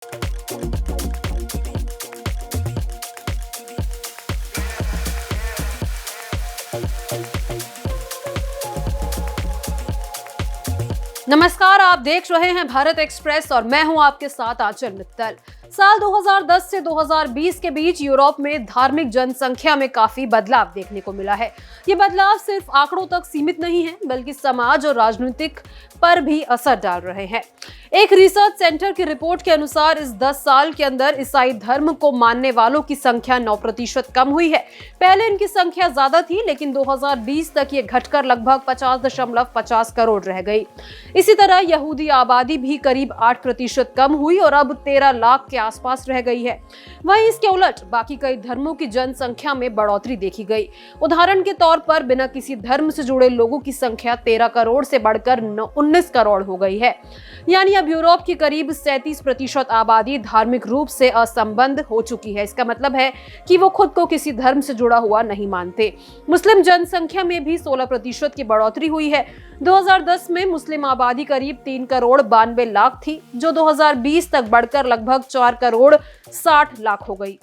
नमस्कार, आप देख रहे हैं भारत एक्सप्रेस और मैं हूं आपके साथ आंचल मित्तल। साल 2010 से 2020 के बीच यूरोप में धार्मिक जनसंख्या में काफी बदलाव देखने को मिला है। ये बदलाव सिर्फ आंकड़ों तक सीमित नहीं है, बल्कि समाज और राजनीतिक पर भी असर डाल रहे हैं। एक रिसर्च सेंटर की रिपोर्ट के अनुसार इस 10 साल के अंदर ईसाई धर्म को मानने वालों की संख्या 9% कम हुई है। पहले इनकी संख्या ज्यादा थी, लेकिन 2020 तक ये घटकर लगभग 50.50 करोड़ रह गई। इसी तरह यहूदी आबादी भी करीब 8% कम हुई और अब 13 लाख के आसपास रह गई है। वहीं इसके उलट बाकी कई धर्मों की जनसंख्या में बढ़ोतरी देखी गई। उदाहरण के तौर पर बिना किसी धर्म से जुड़े लोगों की संख्या 13 करोड़ से बढ़कर 19 करोड़ हो गई है। यानी अब यूरोप की करीब 37% आबादी धार्मिक रूप से असंबद्ध हो चुकी है। इसका मतलब है कि वो खुद को किसी धर्म से जुड़ा हुआ नहीं मानते। मुस्लिम जनसंख्या में भी 16% की बढ़ोतरी हुई है। 2010 में मुस्लिम आबादी करीब 3 करोड़ 92 लाख थी, जो 2020 तक बढ़कर लगभग 4 करोड़ 60 लाख हो गई।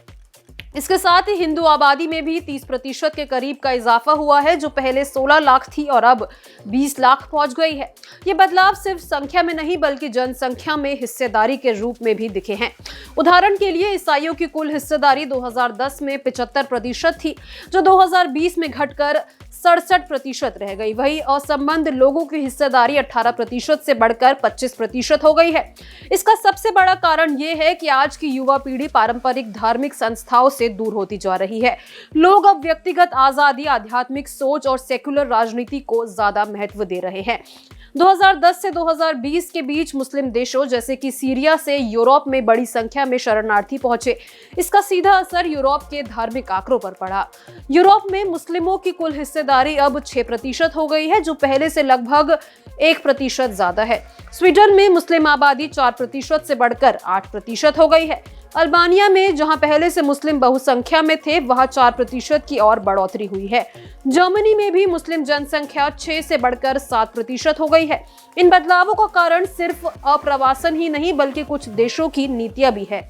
इसके साथ ही हिंदू आबादी में भी 30% के करीब का इजाफा हुआ है, जो पहले 16 लाख थी और अब 20 लाख पहुंच गई है। ये बदलाव सिर्फ संख्या में नहीं, बल्कि जनसंख्या में हिस्सेदारी के रूप में भी दिखे हैं। उदाहरण के लिए ईसाइयों की कुल हिस्सेदारी 2010 में 75% थी, जो 2020 में घटकर 67% रह गई। वही असंबद्ध लोगों की हिस्सेदारी 18% से बढ़कर 25% हो गई है। इसका सबसे बड़ा कारण यह है कि आज की युवा पीढ़ी पारंपरिक धार्मिक संस्थाओं से दूर होती जा रही है। लोग अब व्यक्तिगत आजादी, आध्यात्मिक सोच और सेक्युलर राजनीति को ज्यादा महत्व दे रहे हैं। 2010 से 2020 के बीच मुस्लिम देशों जैसे कि सीरिया से यूरोप में बड़ी संख्या में शरणार्थी पहुंचे। इसका सीधा असर यूरोप के धार्मिक आंकड़ों पर पड़ा। यूरोप में मुस्लिमों की कुल हिस्सेदारी अब 6% हो गई है, जो पहले से लगभग 1% ज्यादा है। स्वीडन में मुस्लिम आबादी 4% से बढ़कर 8% हो गई है। अल्बानिया में, जहां पहले से मुस्लिम बहुसंख्या में थे, वहां 4% की और बढ़ोतरी हुई है। जर्मनी में भी मुस्लिम जनसंख्या 6 से बढ़कर 7% हो गई है। इन बदलावों का कारण सिर्फ अप्रवासन ही नहीं, बल्कि कुछ देशों की नीतियां भी है,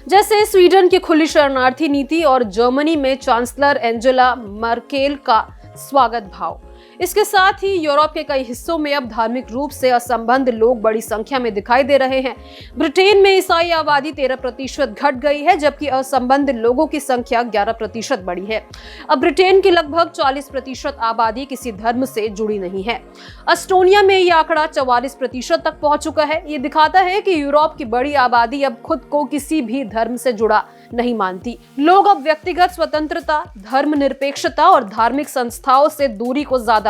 जैसे स्वीडन की खुली शरणार्थी नीति और जर्मनी में चांसलर एंजेला मर्केल का स्वागत भाव। इसके साथ ही यूरोप के कई हिस्सों में अब धार्मिक रूप से असंबद्ध लोग बड़ी संख्या में दिखाई दे रहे हैं। ब्रिटेन में ईसाई आबादी 13% घट गई है, जबकि असंबद्ध लोगों की संख्या 11% बढ़ी है। अब ब्रिटेन की लगभग 40% आबादी किसी धर्म से जुड़ी नहीं है। एस्टोनिया में यह आंकड़ा 44% तक पहुंच चुका है। ये दिखाता है कि यूरोप की बड़ी आबादी अब खुद को किसी भी धर्म से जुड़ा नहीं मानती। लोग अब व्यक्तिगत स्वतंत्रता, धर्मनिरपेक्षता और धार्मिक संस्थाओं से दूरी को ज्यादा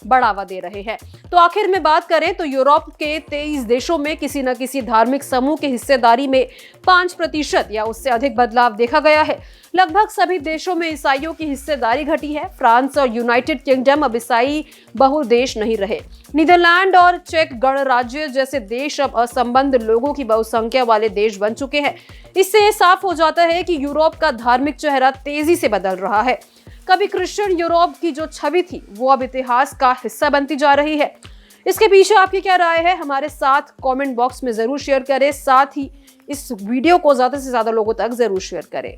बढ़ावा दे रहे हैं। तो आखिर में बात करें तो यूरोप के 23 देशों में किसी न किसी धार्मिक समूह की हिस्सेदारी में 5% या उससे अधिक बदलाव देखा गया है। लगभग सभी देशों में ईसाइयों की हिस्सेदारी घटी है। फ्रांस और यूनाइटेड किंगडम अब ईसाई बहुल देश नहीं रहे। नीदरलैंड और चेक गणराज्य जैसे देश अब असंबद्ध लोगों की बहुसंख्या वाले देश बन चुके हैं। इससे साफ हो जाता है कि यूरोप का धार्मिक चेहरा तेजी से बदल रहा है। कभी क्रिश्चियन यूरोप की जो छवि थी, वो अब इतिहास का हिस्सा बनती जा रही है। इसके पीछे आपकी क्या राय है, हमारे साथ कमेंट बॉक्स में जरूर शेयर करें। साथ ही इस वीडियो को ज्यादा से ज्यादा लोगों तक जरूर शेयर करें।